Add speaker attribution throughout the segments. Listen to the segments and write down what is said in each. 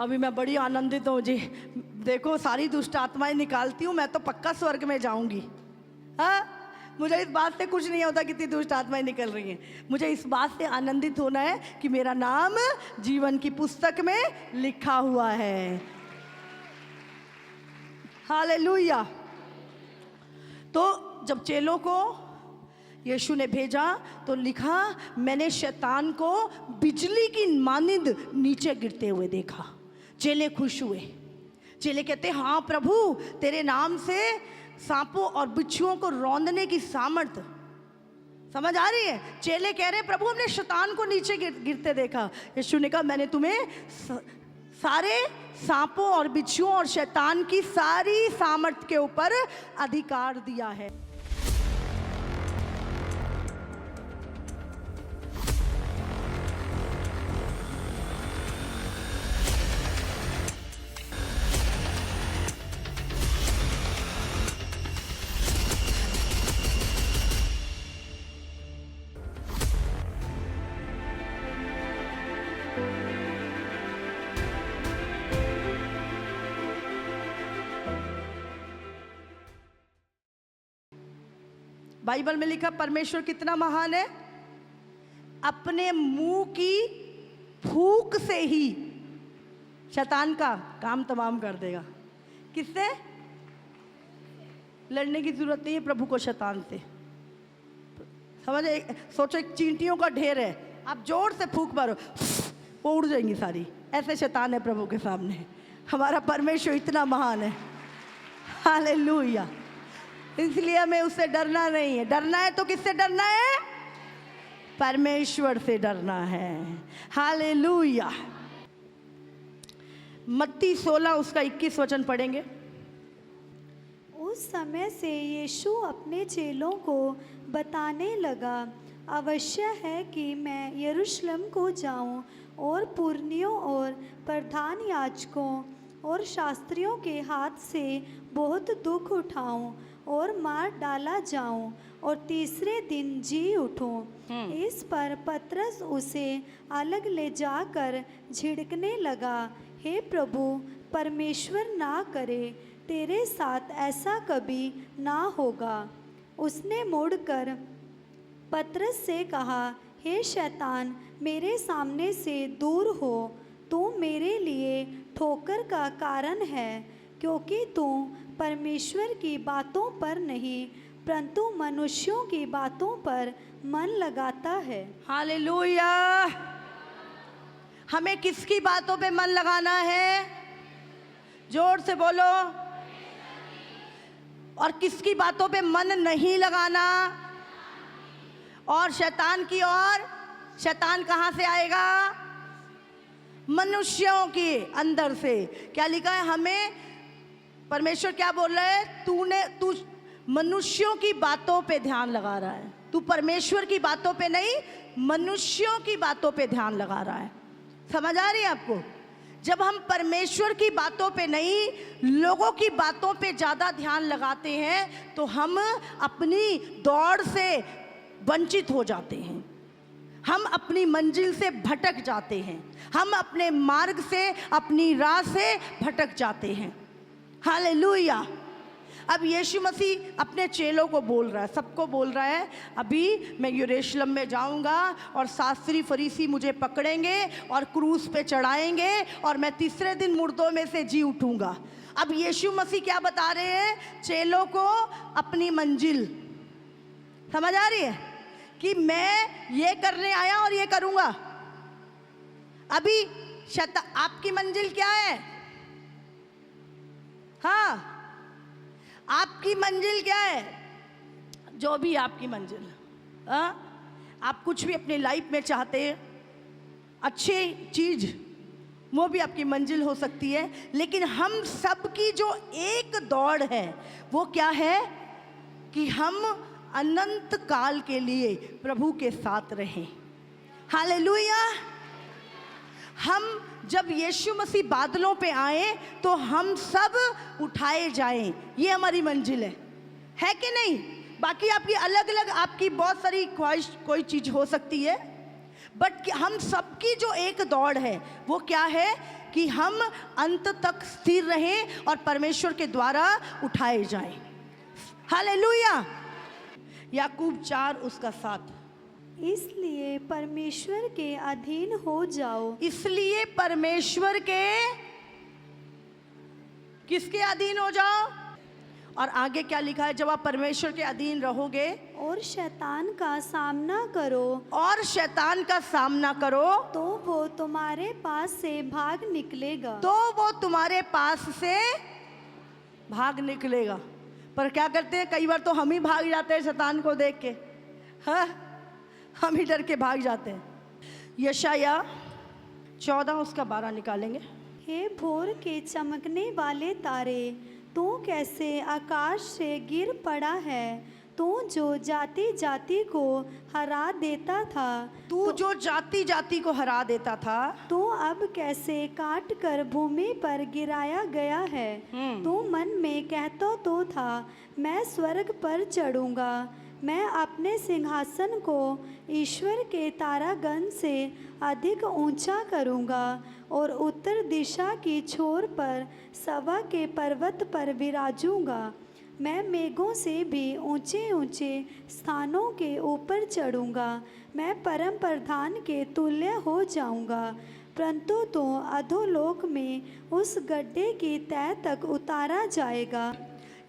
Speaker 1: अभी मैं बड़ी आनंदित हूँ जी। देखो सारी दुष्ट आत्माएं निकालती हूँ, मैं तो पक्का स्वर्ग में जाऊंगी। हाँ, मुझे इस बात से कुछ नहीं होता कितनी दुष्ट आत्माएं निकल रही हैं। मुझे इस बात से आनंदित होना है कि मेरा नाम जीवन की पुस्तक में लिखा हुआ है। हालेलुया। तो जब चेलों को यीशु ने भेजा तो लिखा, मैंने शैतान को बिजली की मानिंद नीचे गिरते हुए देखा। चेले खुश हुए। चेले कहते, हाँ प्रभु, तेरे नाम से सांपों और बिच्छुओं को रौंदने की सामर्थ। समझ आ रही है? चेले कह रहे, प्रभु हमने शैतान को नीचे गिरते देखा। यीशु ने कहा, मैंने तुम्हें सारे सांपों और बिच्छुओं और शैतान की सारी सामर्थ के ऊपर अधिकार दिया है। बाइबल में लिखा, परमेश्वर कितना महान है, अपने मुंह की फूंक से ही शैतान का काम तमाम कर देगा। किससे? लड़ने की जरूरत नहीं है प्रभु को शैतान से। समझे? सोचो एक चींटियों का ढेर है, आप जोर से फूंक मारो, वो उड़ जाएंगी सारी। ऐसे शैतान है प्रभु के सामने। हमारा परमेश्वर इतना महान है। हालेलुया। इसलिए हमें उससे डरना नहीं है। डरना है तो किससे डरना है? परमेश्वर से डरना है। हालेलुया। मत्ती 16 उसका 21 वचन पढ़ेंगे।
Speaker 2: उस समय से यीशु अपने चेलों को बताने लगा, अवश्य है कि मैं यरूशलेम को जाऊं और पुरनियों और प्रधान याजकों और शास्त्रियों के हाथ से बहुत दुख उठाऊं और मार डाला जाऊं और तीसरे दिन जी उठूं। इस पर पतरस उसे अलग ले जाकर झिड़कने लगा, हे प्रभु, परमेश्वर ना करे, तेरे साथ ऐसा कभी ना होगा। उसने मुड़कर पतरस से कहा, हे शैतान, मेरे सामने से दूर हो, तू मेरे लिए ठोकर का कारण है, क्योंकि तू परमेश्वर की बातों पर नहीं परंतु मनुष्यों की बातों पर मन लगाता है।
Speaker 1: हालेलुया। हमें किसकी बातों पे मन लगाना है? जोर से बोलो। और किसकी बातों पे मन नहीं लगाना? और शैतान की ओर। शैतान कहाँ से आएगा? मनुष्यों के अंदर से। क्या लिखा है? हमें परमेश्वर क्या बोल रहा है? तू मनुष्यों की बातों पे ध्यान लगा रहा है। तू परमेश्वर की बातों पे नहीं, मनुष्यों की बातों पे ध्यान लगा रहा है। समझ आ रही है आपको? जब हम परमेश्वर की बातों पे नहीं, लोगों की बातों पे ज़्यादा ध्यान लगाते हैं तो हम अपनी दौड़ से वंचित हो जाते हैं। हम अपनी मंजिल से भटक जाते हैं। हम अपने मार्ग से, अपनी राह से भटक जाते हैं। हालेलुया। अब यीशु मसीह अपने चेलों को बोल रहा है, सबको बोल रहा है, अभी मैं यरूशलेम में जाऊंगा और शास्त्री फरीसी मुझे पकड़ेंगे और क्रूस पे चढ़ाएंगे और मैं तीसरे दिन मुर्दों में से जी उठूंगा। अब यीशु मसीह क्या बता रहे हैं? चेलों को अपनी मंजिल। समझ आ रही है कि मैं ये करने आया और ये करूंगा। अभी आपकी मंजिल क्या है? हाँ, आपकी मंजिल क्या है? जो भी आपकी मंजिल, आप कुछ भी अपनी लाइफ में चाहते हैं, अच्छी चीज, वो भी आपकी मंजिल हो सकती है। लेकिन हम सब की जो एक दौड़ है वो क्या है? कि हम अनंत काल के लिए प्रभु के साथ रहें। हालेलुया। हम जब यीशु मसीह बादलों पे आए तो हम सब उठाए जाएं, ये हमारी मंजिल है कि नहीं? बाकी आपकी अलग अलग, आपकी बहुत सारी ख्वाहिश, कोई चीज़ हो सकती है, बट हम सबकी जो एक दौड़ है वो क्या है? कि हम अंत तक स्थिर रहें और परमेश्वर के द्वारा उठाए जाएं। हालेलुया। याकूब 4:7।
Speaker 2: इसलिए परमेश्वर के अधीन हो जाओ।
Speaker 1: इसलिए परमेश्वर के किसके अधीन हो जाओ? और आगे क्या लिखा है? जब आप परमेश्वर के अधीन रहोगे
Speaker 2: और शैतान का सामना करो,
Speaker 1: और शैतान का सामना करो,
Speaker 2: तो वो तुम्हारे पास से भाग निकलेगा।
Speaker 1: तो वो तुम्हारे पास से भाग निकलेगा। पर क्या करते हैं, कई बार तो हम ही भाग जाते हैं शैतान को देख के। हाँ, हम ही डर के भाग जाते हैं। यशाया 14:12 निकालेंगे।
Speaker 2: हे भोर के चमकने वाले तारे, तू कैसे आकाश से गिर पड़ा है। तू जो जाति जाति को हरा देता था,
Speaker 1: तू जो जाति जाति को हरा देता था,
Speaker 2: तू अब कैसे काट कर भूमि पर गिराया गया है। तू मन में कहता तो था, मैं स्वर्ग पर चढ़ूंगा, मैं अपने सिंहासन को ईश्वर के तारागण से अधिक ऊंचा करूंगा और उत्तर दिशा की छोर पर सवा के पर्वत पर विराजूंगा। मैं मेघों से भी ऊंचे ऊंचे स्थानों के ऊपर चढ़ूंगा, मैं परम प्रधान के तुल्य हो जाऊंगा। परंतु तो अधोलोक में उस गड्ढे की तह तक उतारा जाएगा।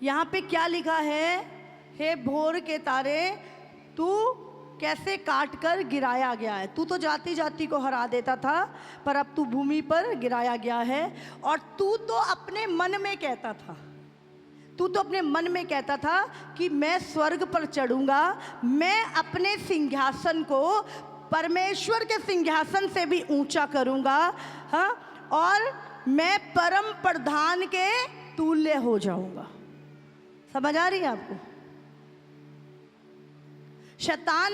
Speaker 1: यहाँ पे क्या लिखा है? हे भोर के तारे, तू कैसे काट कर गिराया गया है। तू तो जाति जाति को हरा देता था, पर अब तू भूमि पर गिराया गया है। और तू तो अपने मन में कहता था, तू तो अपने मन में कहता था कि मैं स्वर्ग पर चढ़ूंगा, मैं अपने सिंहासन को परमेश्वर के सिंहासन से भी ऊंचा करूंगा, हाँ, और मैं परम प्रधान के तुल्य हो जाऊंगा। समझ आ रही है आपको? शैतान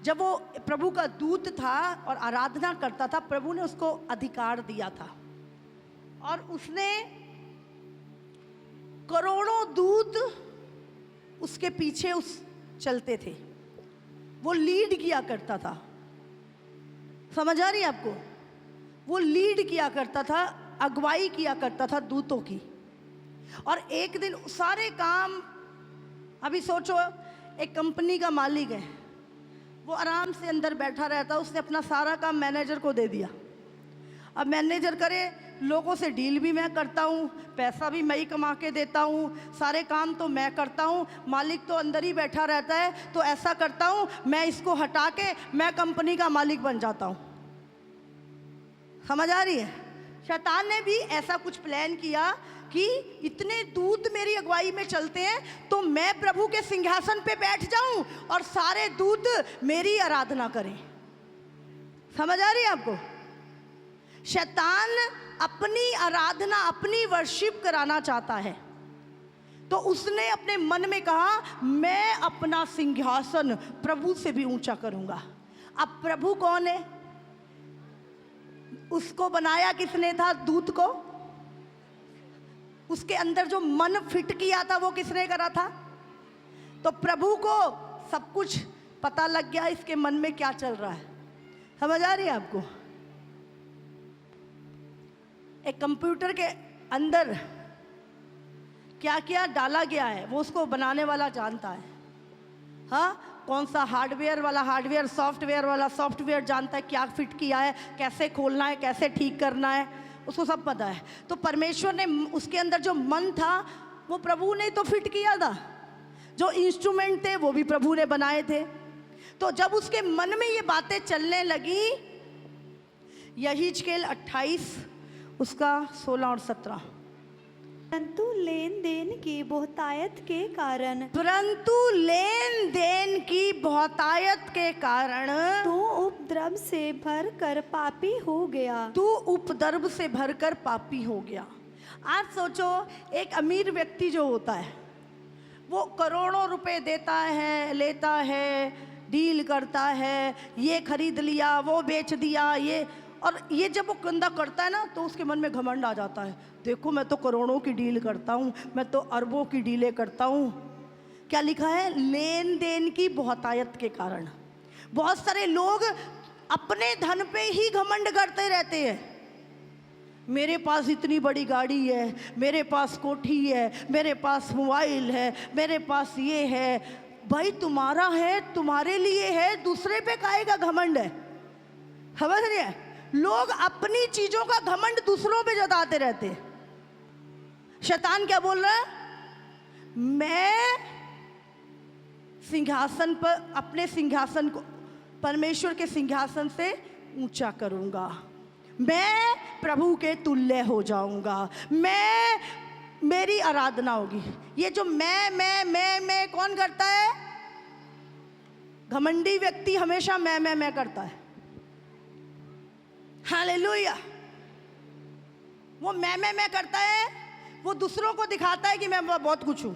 Speaker 1: जब वो प्रभु का दूत था और आराधना करता था, प्रभु ने उसको अधिकार दिया था और उसने करोड़ों दूत उसके पीछे चलते थे, वो लीड किया करता था। समझ आ रही है आपको? वो लीड किया करता था, अगुवाई किया करता था दूतों की। और एक दिन सारे काम, अभी सोचो एक कंपनी का मालिक है, वो आराम से अंदर बैठा रहता, उसने अपना सारा काम मैनेजर को दे दिया। अब मैनेजर करे, लोगों से डील भी मैं करता हूँ, पैसा भी मैं ही कमा के देता हूँ, सारे काम तो मैं करता हूँ, मालिक तो अंदर ही बैठा रहता है, तो ऐसा करता हूँ मैं इसको हटा के मैं कंपनी का मालिक बन जाता हूँ। समझ आ रही है? शैतान ने भी ऐसा कुछ प्लान किया कि इतने दूत मेरी अगुवाई में चलते हैं तो मैं प्रभु के सिंहासन पे बैठ जाऊं और सारे दूत मेरी आराधना करें। समझ आ रही है आपको? शैतान अपनी आराधना, अपनी वर्शिप कराना चाहता है, तो उसने अपने मन में कहा मैं अपना सिंहासन प्रभु से भी ऊंचा करूंगा। अब प्रभु कौन है? उसको बनाया किसने था? दूत को। उसके अंदर जो मन फिट किया था वो किसने करा था? तो प्रभु को सब कुछ पता लग गया इसके मन में क्या चल रहा है। समझ आ रही है आपको? एक कंप्यूटर के अंदर क्या क्या डाला गया है वो उसको बनाने वाला जानता है। हाँ, कौन सा हार्डवेयर वाला हार्डवेयर, सॉफ्टवेयर वाला सॉफ्टवेयर जानता है, क्या फिट किया है, कैसे खोलना है, कैसे ठीक करना है, उसको सब पता है। तो परमेश्वर ने उसके अंदर जो मन था वो प्रभु ने तो फिट किया था, जो इंस्ट्रूमेंट थे वो भी प्रभु ने बनाए थे। तो जब उसके मन में ये बातें चलने लगी, यहीजकेल 28 उसका 16 और 17,
Speaker 2: परंतु लेन देन की बहुतायत के कारण,
Speaker 1: परंतु लेन देन की बहुतायत के कारण
Speaker 2: तू उपद्रव से भर कर पापी हो गया।
Speaker 1: तू उपद्रव से भरकर पापी हो गया। आज सोचो, एक अमीर व्यक्ति जो होता है वो करोड़ों रुपए देता है, लेता है, डील करता है, ये खरीद लिया, वो बेच दिया, और ये जब वो गंदा करता है ना तो उसके मन में घमंड आ जाता है, देखो मैं तो करोड़ों की डील करता हूँ, मैं तो अरबों की डीलें करता हूँ। क्या लिखा है? लेन देन की बहुतायत के कारण। बहुत सारे लोग अपने धन पे ही घमंड करते रहते हैं। मेरे पास इतनी बड़ी गाड़ी है, मेरे पास कोठी है, मेरे पास मोबाइल है, मेरे पास ये है। भाई तुम्हारा है, तुम्हारे लिए है, दूसरे पे काहे का घमंड है? समझ रहे हैं? लोग अपनी चीजों का घमंड दूसरों पे जताते रहते हैं। शैतान क्या बोल रहा है? मैं सिंहासन पर, अपने सिंहासन को परमेश्वर के सिंहासन से ऊंचा करूंगा, मैं प्रभु के तुल्य हो जाऊंगा, मेरी आराधना होगी। ये जो मैं कौन करता है? घमंडी व्यक्ति हमेशा मैं करता है। हालेलुया। वो मैं करता है, वो दूसरों को दिखाता है कि मैं बहुत कुछ हूं,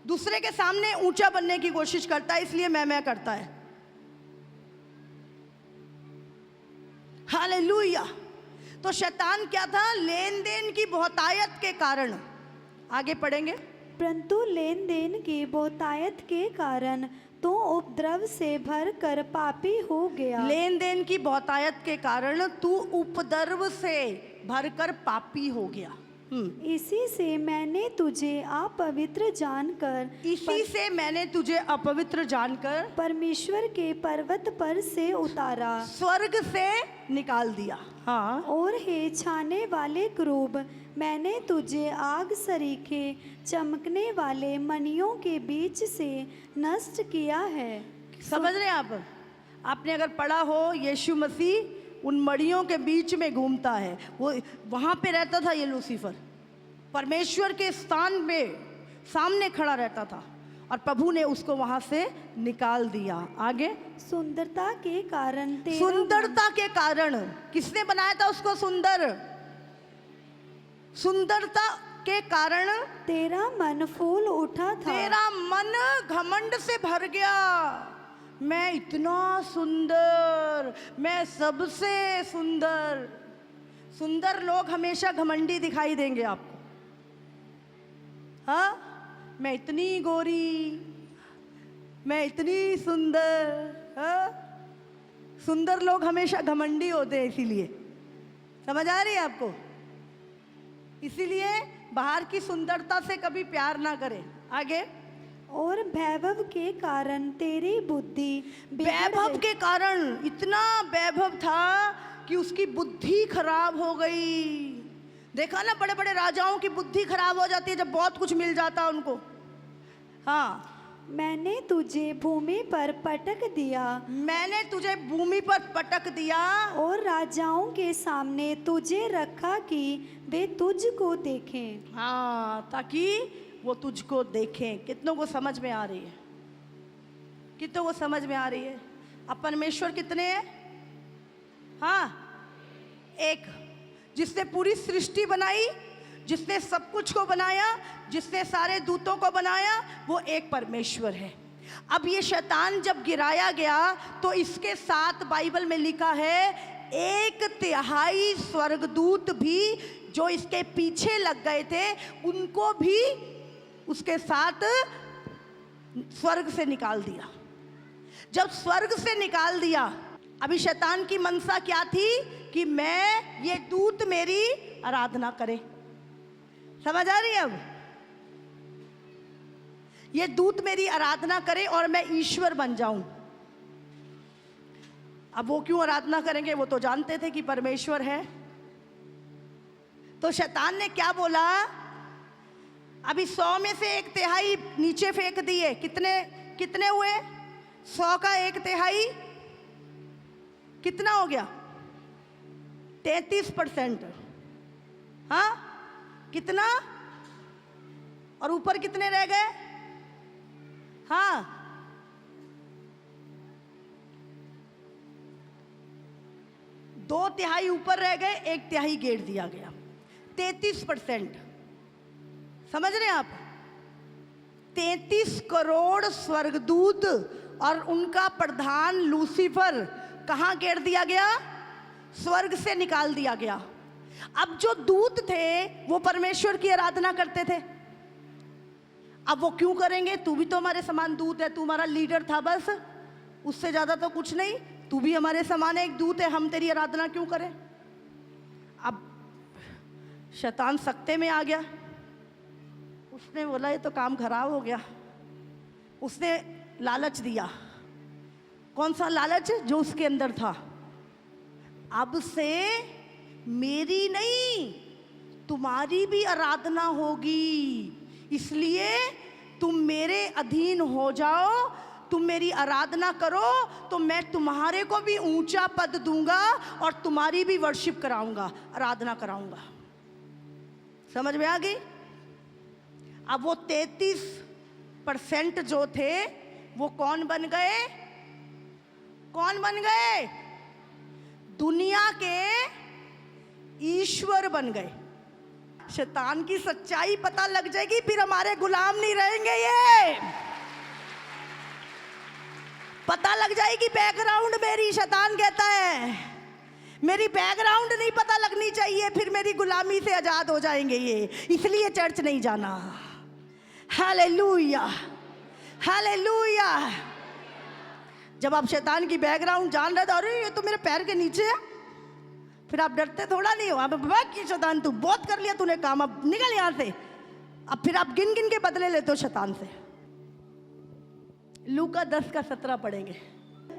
Speaker 1: दूसरे के सामने ऊंचा बनने की कोशिश करता है, इसलिए मैं करता है। हालेलुया। तो शैतान क्या था? लेन देन की बहुतायत के कारण, आगे पढ़ेंगे,
Speaker 2: परंतु लेन देन की बहुतायत के कारण तो उपद्रव से भर कर पापी हो गया।
Speaker 1: लेन देन की बहुतायत के कारण तू उपद्रव से भरकर पापी हो गया।
Speaker 2: इसी से मैंने तुझे अपवित्र जानकर,
Speaker 1: इसी से मैंने तुझे अपवित्र जानकर
Speaker 2: परमेश्वर के पर्वत पर से उतारा,
Speaker 1: स्वर्ग से निकाल दिया। हाँ।
Speaker 2: और हे छाने वाले क्रूब, मैंने तुझे आग सरीखे चमकने वाले मणियों के बीच से नष्ट किया है।
Speaker 1: समझ रहे हैं आप? आपने अगर पढ़ा हो, यीशु मसीह उन मड़ियों के बीच में घूमता है, वो वहाँ पे रहता था। ये लूसीफर परमेश्वर के स्थान में सामने खड़ा रहता था और प्रभु ने उसको वहाँ से निकाल दिया। आगे,
Speaker 2: सुंदरता के कारण
Speaker 1: सुंदरता के कारण, किसने बनाया था उसको सुंदर? सुंदरता के कारण
Speaker 2: तेरा मन फूल उठा था।
Speaker 1: तेरा मन घमंड से भर गया। मैं इतना सुंदर, मैं सबसे सुंदर। सुंदर लोग हमेशा घमंडी दिखाई देंगे आपको। हाँ, मैं इतनी गोरी, मैं इतनी सुंदर। हाँ, सुंदर लोग हमेशा घमंडी होते हैं। इसीलिए, समझ आ रही है आपको? इसीलिए बाहर की सुंदरता से कभी प्यार ना करें। आगे,
Speaker 2: और वैभव के कारण तेरी बुद्धि,
Speaker 1: वैभव के कारण, इतना वैभव था कि उसकी बुद्धि खराब हो गई। देखा ना, बड़े बड़े राजाओं की बुद्धि खराब हो जाती है जब बहुत कुछ मिल जाता उनको। हाँ,
Speaker 2: मैंने तुझे भूमि पर पटक दिया,
Speaker 1: मैंने तुझे भूमि पर पटक दिया,
Speaker 2: और राजाओं के सामने तुझे रखा कि वे तुझको देखें।
Speaker 1: हाँ, ताकि वो तुझको देखें। कितनों को समझ में आ रही है? कितनों को समझ में आ रही है? अब परमेश्वर कितने हैं? हाँ, एक, जिसने पूरी सृष्टि बनाई, जिसने सब कुछ को बनाया, जिसने सारे दूतों को बनाया, वो एक परमेश्वर है। अब ये शैतान जब गिराया गया तो इसके साथ बाइबल में लिखा है 1/3 स्वर्गदूत भी जो इसके पीछे लग गए थे, उनको भी उसके साथ स्वर्ग से निकाल दिया। जब स्वर्ग से निकाल दिया, अभी शैतान की मनसा क्या थी? कि मैं, ये दूत मेरी आराधना करे। समझ आ रही है? अब ये दूत मेरी आराधना करे और मैं ईश्वर बन जाऊं। अब वो क्यों आराधना करेंगे? वो तो जानते थे कि परमेश्वर है। तो शैतान ने क्या बोला? अभी 100 में से 1/3 नीचे फेंक दिए। कितने हुए? 100 का 1/3 कितना हो गया? 33%। हाँ, कितना? और ऊपर कितने रह गए? हाँ, 2/3 ऊपर रह गए, 1/3 गेड़ दिया गया। 33%। समझ रहे हैं आप? 33 करोड़ स्वर्गदूत और उनका प्रधान लूसीफर कहाँ गेड़ दिया गया? स्वर्ग से निकाल दिया गया। अब जो दूत थे वो परमेश्वर की आराधना करते थे। अब वो क्यों करेंगे? तू भी तो हमारे समान दूत है, तू हमारा लीडर था, बस उससे ज़्यादा तो कुछ नहीं। तू भी हमारे समान एक दूत है, हम तेरी आराधना क्यों करें? अब शैतान सकते में आ गया। उसने बोला ये तो काम खराब हो गया। उसने लालच दिया। कौन सा लालच? जो उसके अंदर था, अब से मेरी नहीं तुम्हारी भी आराधना होगी, इसलिए तुम मेरे अधीन हो जाओ, तुम मेरी आराधना करो तो मैं तुम्हारे को भी ऊंचा पद दूंगा और तुम्हारी भी वर्शिप कराऊंगा, आराधना कराऊंगा। समझ में आ गई? अब वो 33% जो थे वो कौन बन गए? कौन बन गए? दुनिया के ईश्वर बन गए। शैतान की सच्चाई पता लग जाएगी, फिर हमारे गुलाम नहीं रहेंगे। ये पता लग जाएगी बैकग्राउंड मेरी। शैतान कहता है मेरी बैकग्राउंड नहीं पता लगनी चाहिए, फिर मेरी गुलामी से आजाद हो जाएंगे ये, इसलिए चर्च नहीं जाना। Hallelujah, hallelujah. जब आप शैतान की बैकग्राउंड जान रहे थे, अरे ये तो मेरे पैर के नीचे है, फिर आप डरते थोड़ा नहीं हो। अब की शैतान तू बहुत कर लिया तूने काम, अब निकल यहाँ से। अब फिर आप गिन गिन के बदले लेते हो शैतान से। लूका 10:17 पढ़ेंगे।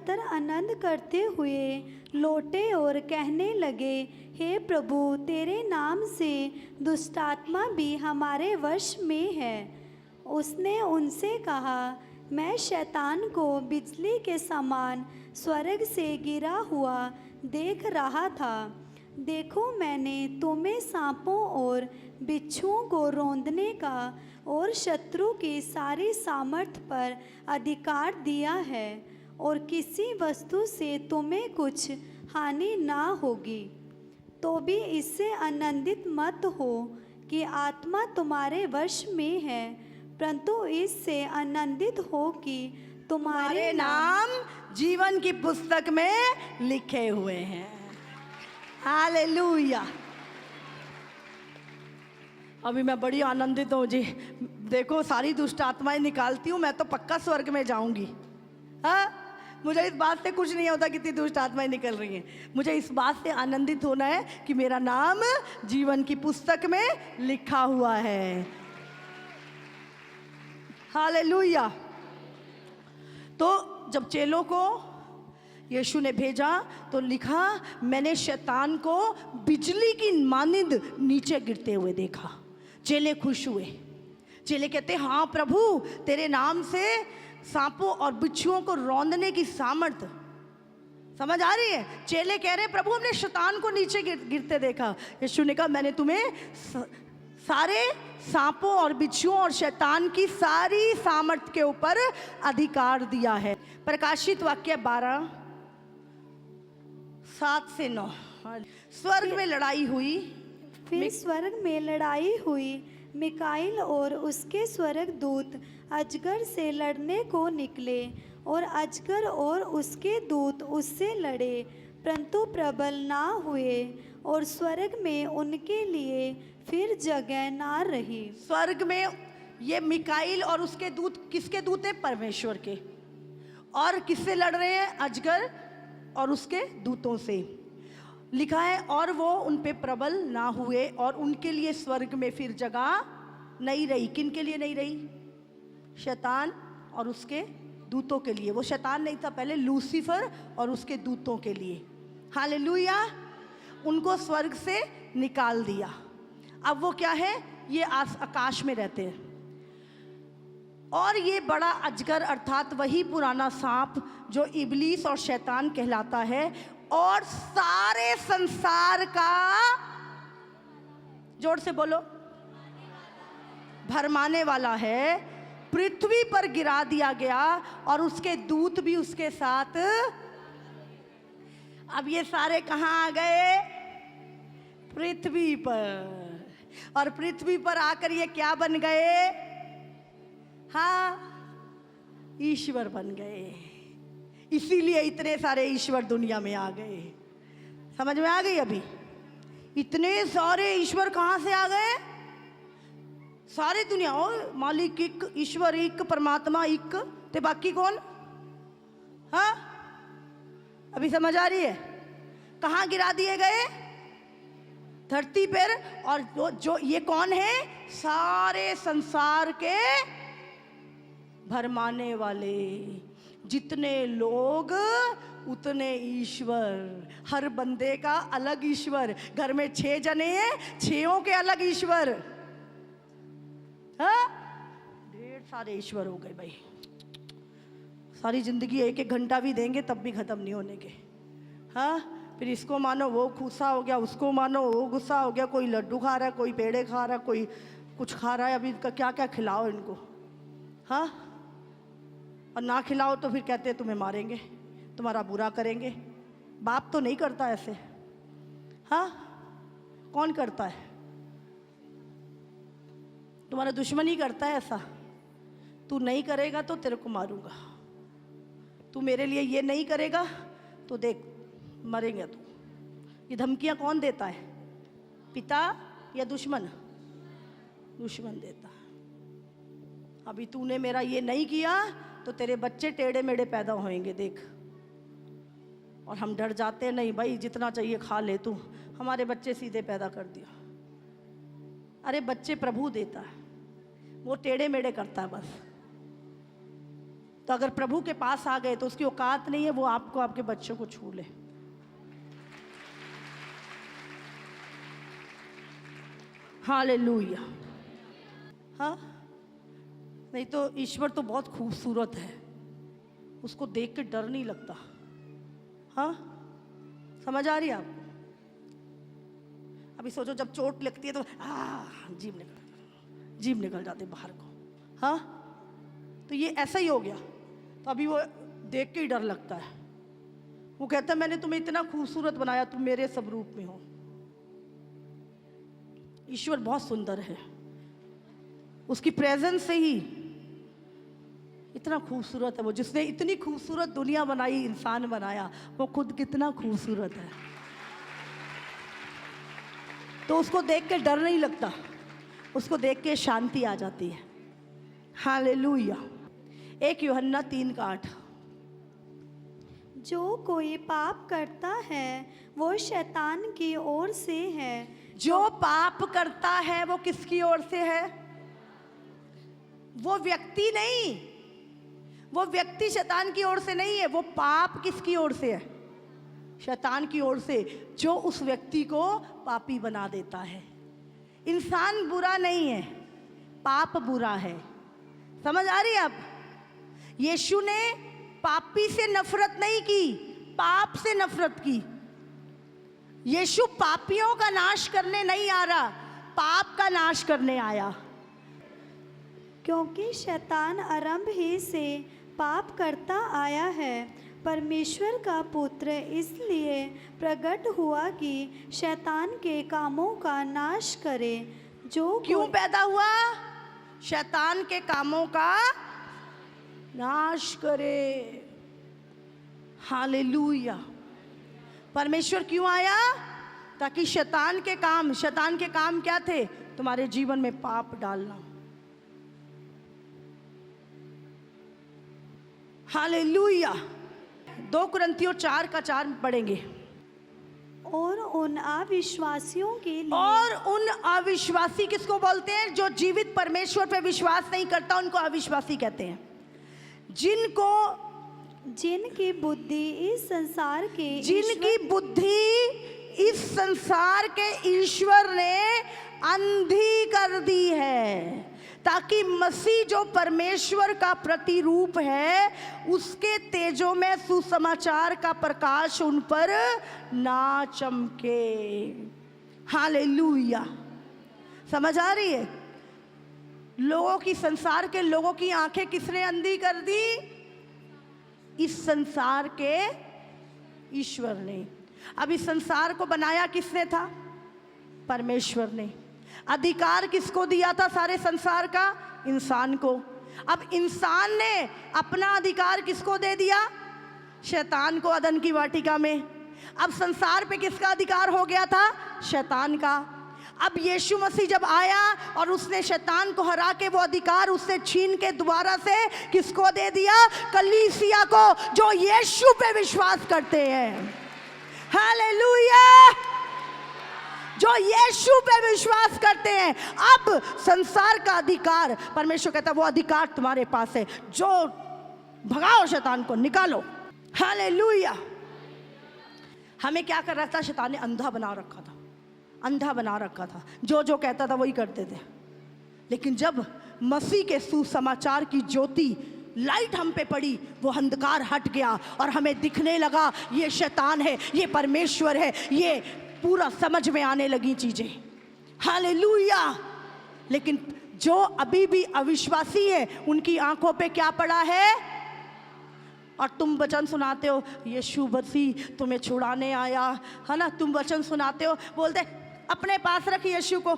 Speaker 2: तर आनंद करते हुए लौटे और कहने लगे, हे प्रभु, तेरे नाम से दुष्टात्मा भी हमारे वश में है। उसने उनसे कहा, मैं शैतान को बिजली के समान स्वर्ग से गिरा हुआ देख रहा था। देखो, मैंने तुम्हें सांपों और बिच्छुओं को रौंदने का और शत्रु की सारी सामर्थ पर अधिकार दिया है, और किसी वस्तु से तुम्हें कुछ हानि ना होगी। तो भी इससे आनंदित मत हो कि आत्मा तुम्हारे वश में है, परंतु इससे आनंदित हो कि तुम्हारे
Speaker 1: नाम जीवन की पुस्तक में लिखे हुए हैं। हालेलुया। अभी मैं बड़ी आनंदित हूँ जी। देखो, सारी दुष्ट आत्माएं निकालती हूँ, मैं तो पक्का स्वर्ग में जाऊंगी। हाँ, मुझे इस बात से कुछ नहीं होता कितनी दुष्ट आत्माएं निकल रही हैं। मुझे इस बात से आनंदित होना है कि मेरा नाम जीवन की पुस्तक में लिखा हुआ है। हालेलुया। तो जब चेलों को यीशु ने भेजा तो लिखा, मैंने शैतान को बिजली की मानिंद नीचे गिरते हुए देखा। चेले खुश हुए। चेले कहते, हाँ प्रभु, तेरे नाम से सांपों और बिच्छुओं को रौंदने की सामर्थ। समझ आ रही है? चेले कह रहे, प्रभु हमने शैतान को नीचे गिरते देखा। यीशु ने कहा, मैंने तुम्हें सारे सांपों और बिच्छुओं और शैतान की सारी सामर्थ के ऊपर अधिकार दिया है। प्रकाशित वाक्य 12:7-9। स्वर्ग में लड़ाई हुई।
Speaker 2: फिर स्वर्ग में लड़ाई हुई। मिकाइल और उसके स्वर्गदूत अजगर से लड़ने को निकले, और अजगर और उसके दूत उससे लड़े, परंतु प्रबल ना हुए, और स्वर्ग में उनके लिए फिर जगह ना रही। स्वर्ग में ये मिकाइल और उसके दूत किसके दूत हैं? परमेश्वर के। और किससे लड़ रहे हैं? अजगर और उसके दूतों से। लिखा है, और वो उन पे प्रबल ना हुए, और उनके लिए स्वर्ग में फिर जगह नहीं रही। किन के लिए नहीं रही? शैतान और उसके दूतों के लिए। वो शैतान नहीं था पहले, लूसीफर और उसके दूतों के लिए। हालेलुया। उनको स्वर्ग से निकाल दिया। अब वो क्या है? ये आकाश में रहते हैं। और ये बड़ा अजगर अर्थात वही पुराना सांप जो इबलीस और शैतान कहलाता है, और सारे संसार का, जोर से बोलो, भरमाने वाला है, पृथ्वी पर गिरा दिया गया, और उसके दूत भी उसके साथ। अब ये सारे कहाँ आ गए? पृथ्वी पर। और पृथ्वी पर आकर ये क्या बन गए? हाँ, ईश्वर बन गए। इसीलिए इतने सारे ईश्वर दुनिया में आ गए। समझ में आ गई? अभी इतने सारे ईश्वर कहाँ से आ गए? सारी दुनिया। और मालिक एक, ईश्वर एक, परमात्मा एक, ते बाकी कौन? हाँ, अभी समझ आ रही है? कहाँ गिरा दिए गए?
Speaker 1: धरती पर। और जो ये कौन है? सारे संसार के भरमाने वाले। जितने लोग उतने ईश्वर, हर बंदे का अलग ईश्वर। घर में 6 जने हैं, 6 के अलग ईश्वर। हाँ, ढेर सारे ईश्वर हो गए भाई। सारी जिंदगी 1-1 घंटा भी देंगे तब भी खत्म नहीं होने के। हाँ, फिर इसको मानो वो गुस्सा हो गया, उसको मानो वो गुस्सा हो गया, कोई लड्डू खा रहा है, कोई पेड़े खा रहा है, कोई कुछ खा रहा है। अभी इनका क्या क्या खिलाओ इनको। हाँ, और ना खिलाओ तो फिर कहते हैं तुम्हें मारेंगे, तुम्हारा बुरा करेंगे। बाप तो नहीं करता ऐसे। हाँ, कौन करता है? तुम्हारा दुश्मन ही करता है ऐसा। तू नहीं करेगा तो तेरे को मारूंगा, तू मेरे लिए ये नहीं करेगा तो देख मरेंगे तू। ये धमकियां कौन देता है? पिता या दुश्मन? दुश्मन देता है। अभी तूने मेरा ये नहीं किया तो तेरे बच्चे टेढ़े मेढ़े पैदा होंगे, देख। और हम डर जाते हैं, नहीं भाई जितना चाहिए खा ले तू, हमारे बच्चे सीधे पैदा कर दिया। अरे बच्चे प्रभु देता है, वो टेढ़े मेढ़े करता है बस। तो अगर प्रभु के पास आ गए तो उसकी औकात नहीं है वो आपको आपके बच्चों को छू ले। हालेलुया। हाँ, नहीं तो ईश्वर तो बहुत खूबसूरत है, उसको देख के डर नहीं लगता। हाँ, समझ आ रही है आपको? अभी सोचो जब चोट लगती है तो जीभ निकल जाते बाहर को। हाँ, तो ये ऐसा ही हो गया। तो अभी वो देख के ही डर लगता है। वो कहता है मैंने तुम्हें इतना खूबसूरत बनाया, तुम मेरे सब रूप में हो। ईश्वर बहुत सुंदर है, उसकी प्रेजेंस से ही इतना खूबसूरत है वो। जिसने इतनी खूबसूरत दुनिया बनाई, इंसान बनाया, वो खुद कितना खूबसूरत है। तो उसको देख के डर नहीं लगता, उसको देख के शांति आ जाती है। हालेलुया। 1 यूहन्ना 3:8।
Speaker 2: जो कोई पाप करता है वो शैतान की ओर से है।
Speaker 1: जो पाप करता है वो किसकी ओर से है? वो व्यक्ति नहीं, वो व्यक्ति शैतान की ओर से नहीं है। वो पाप किसकी ओर से है? शैतान की ओर से, जो उस व्यक्ति को पापी बना देता है। इंसान बुरा नहीं है, पाप बुरा है। समझ आ रही है आप? यीशु ने पापी से नफरत नहीं की, पाप से नफरत की। यीशु पापियों का नाश करने नहीं आ रहा, पाप का नाश करने आया।
Speaker 2: क्योंकि शैतान आरंभ ही से पाप करता आया है। परमेश्वर का पुत्र इसलिए प्रकट हुआ कि शैतान के कामों का नाश करे। जो
Speaker 1: क्यों पैदा हुआ? शैतान के कामों का नाश करे। हालेलुया। परमेश्वर क्यों आया? ताकि शैतान के काम क्या थे? तुम्हारे जीवन में पाप डालना। हालेलुया। 2 कुरिन्थियों 4:4 पढ़ेंगे।
Speaker 2: और उन अविश्वासियों के लिए,
Speaker 1: और उन अविश्वासी किसको बोलते हैं? जो जीवित परमेश्वर पे विश्वास नहीं करता, उनको अविश्वासी कहते हैं।
Speaker 2: जिनकी बुद्धि
Speaker 1: इस संसार के ईश्वर ने अंधी कर दी है, ताकि मसीह जो परमेश्वर का प्रतिरूप है उसके तेजों में सुसमाचार का प्रकाश उन पर ना चमके। हालेलुया। समझ आ रही है? संसार के लोगों की आंखें किसने अंधी कर दी? इस संसार के ईश्वर ने। अब इस संसार को बनाया किसने था? परमेश्वर ने। अधिकार किसको दिया था सारे संसार का? इंसान को। अब इंसान ने अपना अधिकार किसको दे दिया? शैतान को, अदन की वाटिका में। अब संसार पे किसका अधिकार हो गया था? शैतान का। अब यीशु मसीह जब आया और उसने शैतान को हरा के वो अधिकार उससे छीन के दोबारा से किसको दे दिया? कलीसिया को, जो यीशु पे विश्वास करते हैं। हालेलुया। जो यीशु पे विश्वास करते हैं, अब संसार का अधिकार, परमेश्वर कहता है वो अधिकार तुम्हारे पास है। जो भगाओ शैतान को, निकालो। हालेलुया। हमें क्या कर रखा था? शैतान ने अंधा बना रखा था, अंधा बना रखा था। जो जो कहता था वही करते थे। लेकिन जब मसीह के सुसमाचार की ज्योति, लाइट हम पे पड़ी, वो अंधकार हट गया और हमें दिखने लगा ये शैतान है, ये परमेश्वर है, ये पूरा समझ में आने लगी चीजें। हालेलुया। लेकिन जो अभी भी अविश्वासी है, उनकी आंखों पे क्या पड़ा है? और तुम वचन सुनाते हो यीशु मसीह तुम्हें छुड़ाने आया है ना, तुम वचन सुनाते हो, बोलते अपने पास रख यीशु को,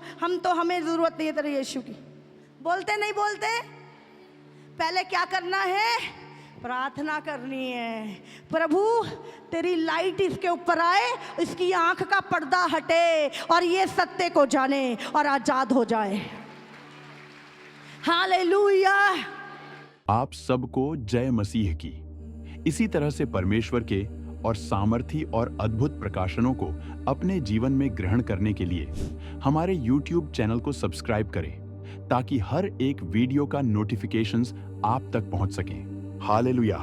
Speaker 1: हमें जरूरत नहीं है तेरे यीशु की। बोलते नहीं बोलते? पहले क्या करना है? प्रार्थना करनी है, प्रभु तेरी लाइट इसके ऊपर आए, इसकी आंख का पर्दा हटे और ये सत्य को जाने और आजाद हो जाए। हालेलुया।
Speaker 3: आप सबको जय मसीह की। इसी तरह से परमेश्वर के और सामर्थी और अद्भुत प्रकाशनों को अपने जीवन में ग्रहण करने के लिए हमारे YouTube चैनल को सब्सक्राइब करें, ताकि हर एक वीडियो का नोटिफिकेशंस आप तक पहुंच सकें। हालेलुया।